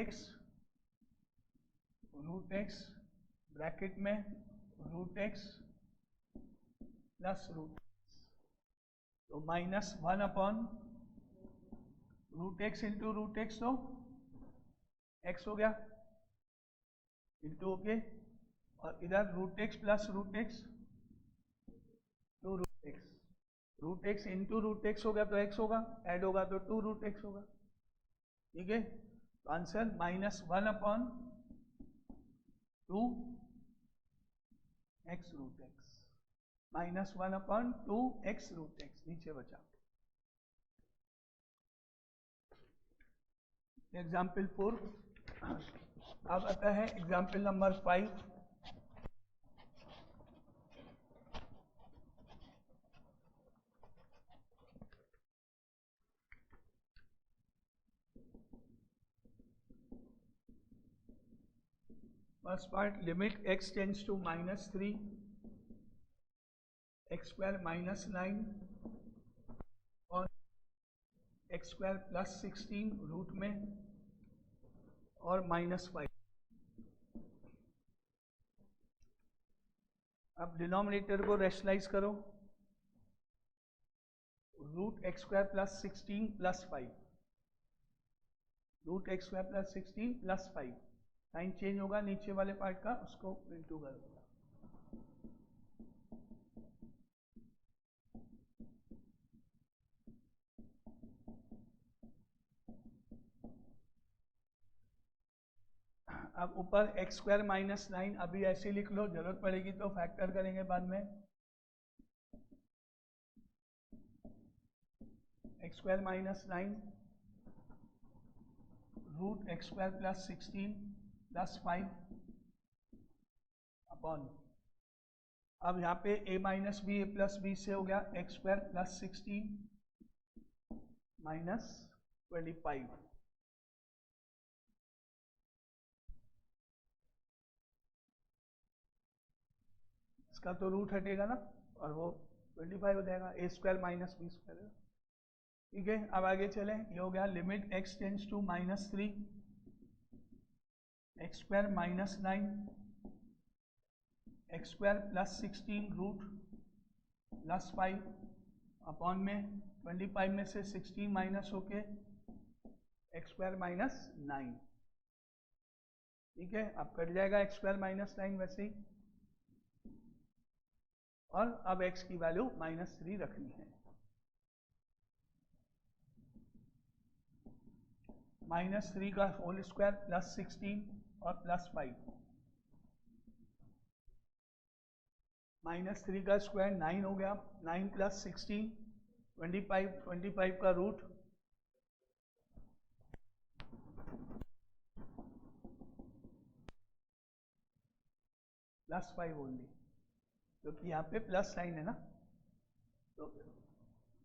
एक्स ब्रैकेट में root x plus root X, तो -1 upon root X into root X, तो एक्स हो गया इंटू ओके, और इधर root x plus root X two root X into root X हो गया तो एक्स होगा, ऐड होगा तो 2 रूट एक्स होगा। ठीक है, तो answer -1 upon 2 X root X, -1 upon 2 X root X नीचे बचा। एग्जाम्पल 4। अब आता है example number 5। First part, limit x tends to -3, x square -9 और x स्क्वायर प्लस 16 रूट में और -5। अब डिनोमिनेटर को रेशनलाइज करो, root X square plus 16 plus 5, root X square plus 16 plus 5, sign change होगा नीचे वाले पार्ट का, उसको इंटू कर दूंगा। अब ऊपर एक्स स्क्वायर माइनस 9 अभी ऐसे लिख लो, जरूरत पड़ेगी तो फैक्टर करेंगे बाद में। X square minus 9 root X square plus 16 plus 5 upon, अब यहाँ पे a minus B, A plus B से हो गया एक्स स्क्वायर प्लस 16 माइनस 25, इसका तो रूट हटेगा ना और वो 25 हो जाएगा, A square minus B square. ठीक है, अब आगे चलें, ये हो गया limit X tends to -3 x square minus 9 x square plus 16 root plus 5 upon में 25 में से 16 माइनस होके एक्स स्क्वायर माइनस 9। ठीक है, अब कट जाएगा एक्स स्क्वायर माइनस 9 वैसे ही, और अब x की वैल्यू -3 रखनी है। -3 का होल स्क्वायर प्लस 16 और प्लस 5, -3 का स्क्वायर 9 हो गया, 9 प्लस 16 25, 25 का रूट प्लस 5 ओनली, क्योंकि यहाँ पे प्लस साइन है ना, तो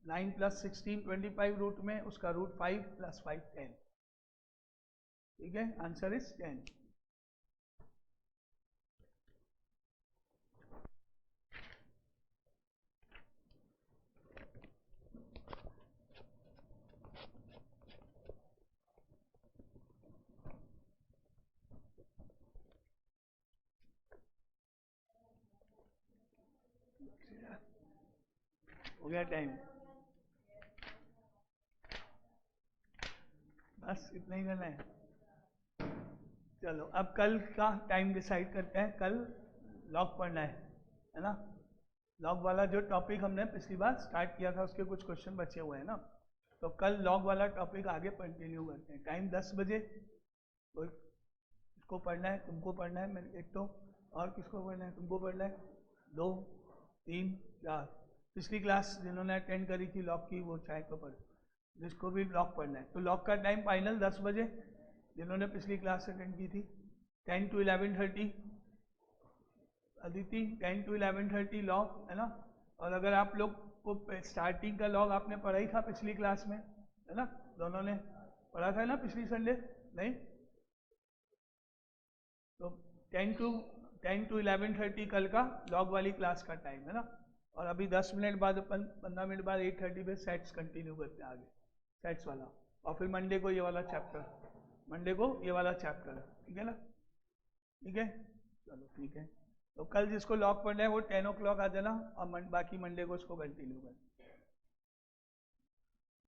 9 प्लस 16 25 रूट में उसका रूट 5 प्लस 5 10। ठीक है, आंसर इज 10। हो गया टाइम, बस इतना ही करना है। चलो अब कल का टाइम डिसाइड करते हैं, कल लॉग पढ़ना है ना। लॉग वाला जो टॉपिक हमने पिछली बार स्टार्ट किया था उसके कुछ क्वेश्चन बचे हुए हैं ना, तो कल लॉग वाला टॉपिक आगे कंटिन्यू करते हैं। टाइम 10 बजे, तो किसको पढ़ना है, तुमको पढ़ना है, मेरे एक तो, और किसको पढ़ना है, तुमको पढ़ना है, 2 3 4, पिछली क्लास जिन्होंने अटेंड करी थी लॉग की वो चाहे तो पढ़, जिसको भी लॉग पढ़ना है। तो लॉग का टाइम फाइनल 10 बजे, जिन्होंने पिछली क्लास अटेंड की थी। 10 to 11:30 अदिति, 10 to 11:30 लॉग है ना। और अगर आप लोग को स्टार्टिंग का लॉग आपने पढ़ा ही था पिछली क्लास में, है ना, दोनों ने पढ़ा था ना पिछली संडे, नहीं? तो 10 to 11:30 कल का लॉग वाली क्लास का टाइम है ना। और अभी 10 मिनट बाद, 15 मिनट बाद 8:30 पे सेट्स कंटिन्यू करते हैं आगे, सेट्स वाला, और फिर मंडे को ये वाला चैप्टर, मंडे को ये वाला चैप्टर, ठीक है ना। ठीक है, चलो ठीक है। तो कल जिसको लॉग पढ़ना है वो 10 o'clock आ जाना, और बाकी मंडे को उसको कंटिन्यू करना।